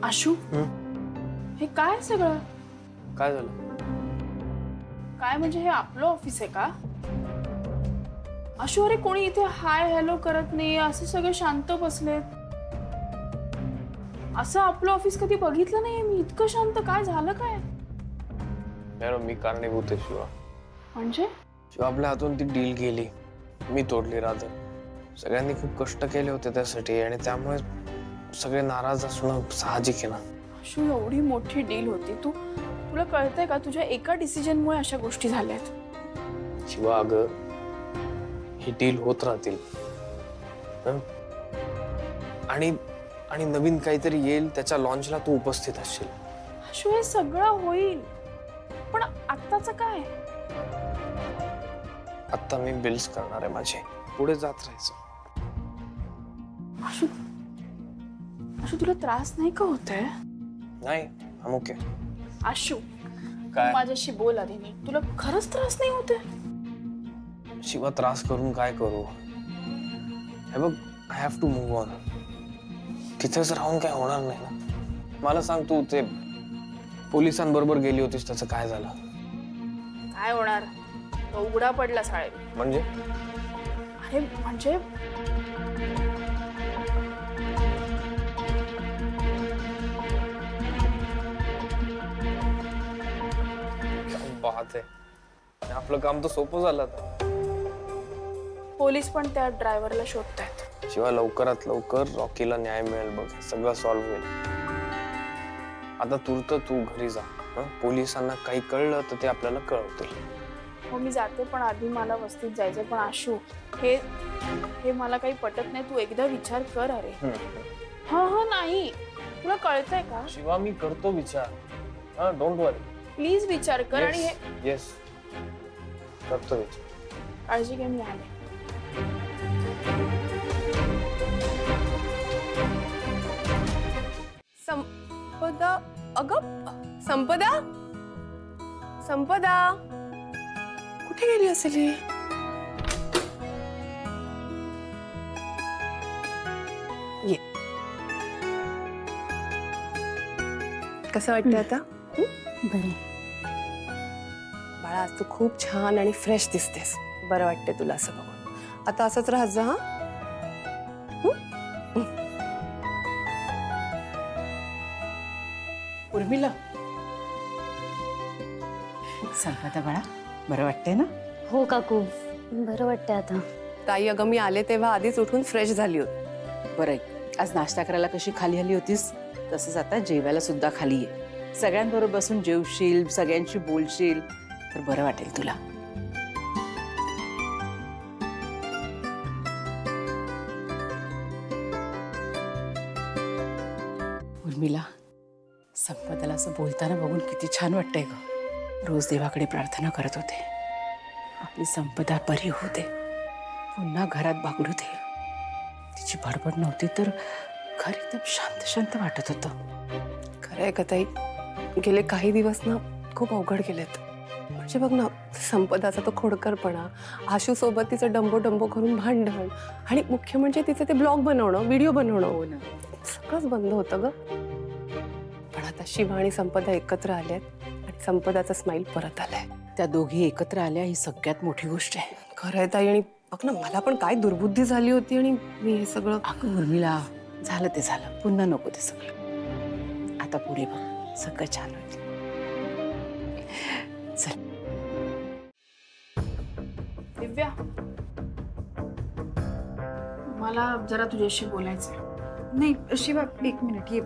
आशू हे काय सगळं? काय झालं? काय म्हणजे हे आपलं ऑफिस आहे का? आशू अरे कोणी इथे हाय हॅलो करत नाही, असे सगळे शांत बसलेत. असं आपलं ऑफिस कधी बघितलं नाहीये मी. इतकं शांत काय झालं? काय यार मी कारणीभूत आहे शिवा. म्हणजे शिवा आपल्या हातून ती डील गेली, मी तोडली. राधा सगळ्यांनी खूप कष्ट केले होते त्यासाठी आणि त्यामुळे सगळे नाराज असणं साहजिक आहे ना. आशू एवढी मोठी डील होती, तुला कळतंय का? तुझ्या एका डिसिजनमुळे अशा गोष्टी झाल्यात. शिवा अगं ही डील होत राहतील आणि नवीन काहीतरी येईल, त्याच्या लॉन्चला तू उपस्थित असशील. आशू हे सगळं होईल, पण आत्ताचं काय? आता मी बिल्स करणार आहे माझे, पुढे जात राहायचं. आशू आशू तुला त्रास नाही का होतंय? नाही अमुक आहे. आशू काय? माझ्याशी बोल आधी नीट. तुला खरंच त्रास नाही होतोय? शिवा त्रास करून काय करू? हे बघ, I have to move on. तिथेच राहून काय होणार नाही ना. मला सांग, तू ते पोलिसांबरोबर गेली होतीस, त्याचं काय झालं? काय होणार? तो उघडा पडला साहेब. म्हणजे? अरे म्हणजे बात आहे, आपलं काम तर सोपं झालं आता. पोलीस पण त्या ड्रायव्हरला शोधतायत. शिवाय लवकरात लवकर रॉकीला न्याय मिळेल बघ, सगळं सॉल्व्ह होईल. आता तू घरी जा. पोलिसांना काही कळलं तर ते आपल्याला कळवतील. हो मी जाते, पण आधी मला वस्तीत जायचंय. पण आशू हे मला काही पटत नाही. तू एकदा विचार कर. अरे हा नाही, तुला कळतंय का? शिवा मी करतो विचार, डोंट वरी. प्लीज विचार कर. आणि हे येस करतो विचार. काळजी घे, मी आले. संपदा, अगं संपदा, संपदा कुठे गेली असेल ही? ये, कसं वाटतंय आता? बरं बाळा, आज तू खूप छान आणि फ्रेश दिसतेस. बरं वाटतंय तुला असं बघून. आता असंच राहत जा. हा उर्मिला, संपदा बाळा, बरं वाटतंय ना? हो काकू, बरं वाटतंय आता. ताई, अगं मी आले तेव्हा आधीच उठून फ्रेश झाली होती. बरं आहे, आज नाश्ता करायला कशी खाली आली होतीस, तसंच आता जेवायला सुद्धा खाली ये. सगळ्यांबरोबर बसून जेवशील, सगळ्यांशी बोलशील तर बरं वाटेल तुला. उर्मिला, संपदाला असं बोलताना बघून किती छान वाटतंय ग. रोज देवाकडे प्रार्थना करत होते, आपली संपदा बरी होऊ दे, पुन्हा घरात बागडू दे. तिची बडबड नव्हती तर घर एकदम शांत शांत वाटत होतं. खरंय का ताई, गेले काही दिवस ना खूप अवघड गेलेत. म्हणजे बघ ना, संपदाचा तो खोडकरपणा, आशू सोबत तिचं डंबो करून भांडण, आणि मुख्य म्हणजे तिचं ते ब्लॉग बनवणं, व्हिडिओ बनवणं, सगळंच बंद होतं ग. पण आता शिवा आणि संपदा एकत्र आल्यात आणि संपदाचा स्माइल परत आलाय. त्या दोघी एकत्र आल्या ही सगळ्यात मोठी गोष्ट आहे. खरंय ताई, आणि बघ ना, मला पण काय दुर्बुद्धी झाली होती आणि मी हे सगळं. अगं उर्मिला, झालं ते झालं, पुन्हा नको ते सगळं. आता पुढे बघ, सगळं छान होईल. चल. दिव्या, मला जरा तुझ्याशी बोलायचंय. नाही शिवा, एक मिनिट, ये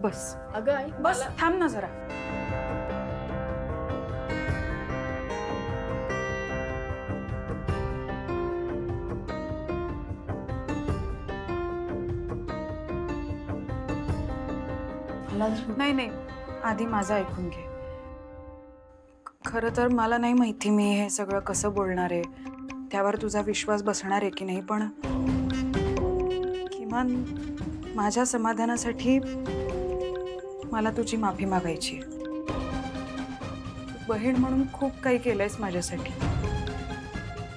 बस. अगं आई, बस, थांब ना जरा. नाही नाही, आधी माझं ऐकून घे. खरं तर मला नाही माहिती मी हे सगळं कसं बोलणार आहे, त्यावर तुझा विश्वास बसणार आहे की नाही, पण किमान माझ्या समाधानासाठी मला तुझी माफी मागायची. बहीण म्हणून खूप काही केलंयस माझ्यासाठी.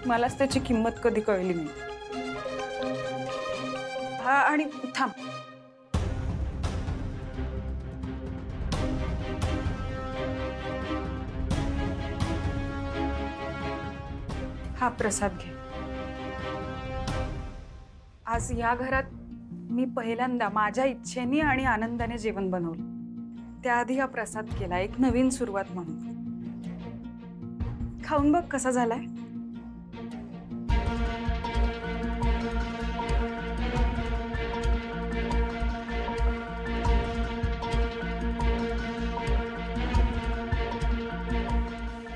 मलाच त्याची किंमत कधी कळली नाही. हा, आणि थांब, हा प्रसाद घे. आज या घरात मी पहिल्यांदा माझ्या इच्छेने आणि आनंदाने जेवण बनवलं. त्याआधी हा प्रसाद केला, एक नवीन सुरुवात म्हणून. खाऊन बघ कसा झालाय.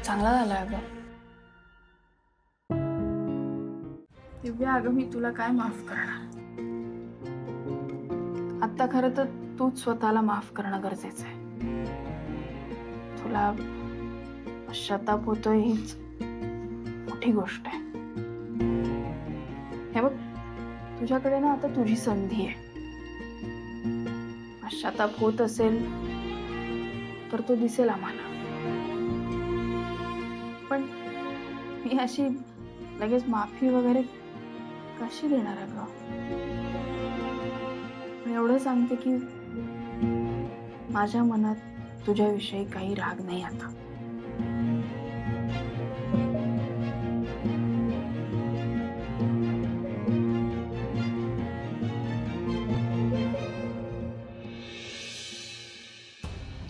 चांगला झालाय अगं. दिव्या, अगं मी तुला काय माफ करणार. आता खरं तर तूच स्वतःला माफ करणं गरजेचं आहे. तुला पश्चाताप होतोय हीच मोठी गोष्ट आहे. हे बघ, तुझ्याकडे ना आता तुझी संधी आहे. पश्चाताप होत असेल तर तो दिसेल आम्हाला, पण मी अशी लगेच माफी वगैरे कशी देणार अगं. पण एवढं सांगते की माझ्या मनात तुझ्याविषयी काही राग नाही आता.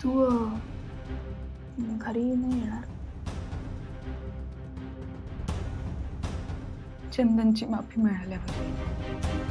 तू घरी नाही येणार? चंदनची माफी मिळाल्यावर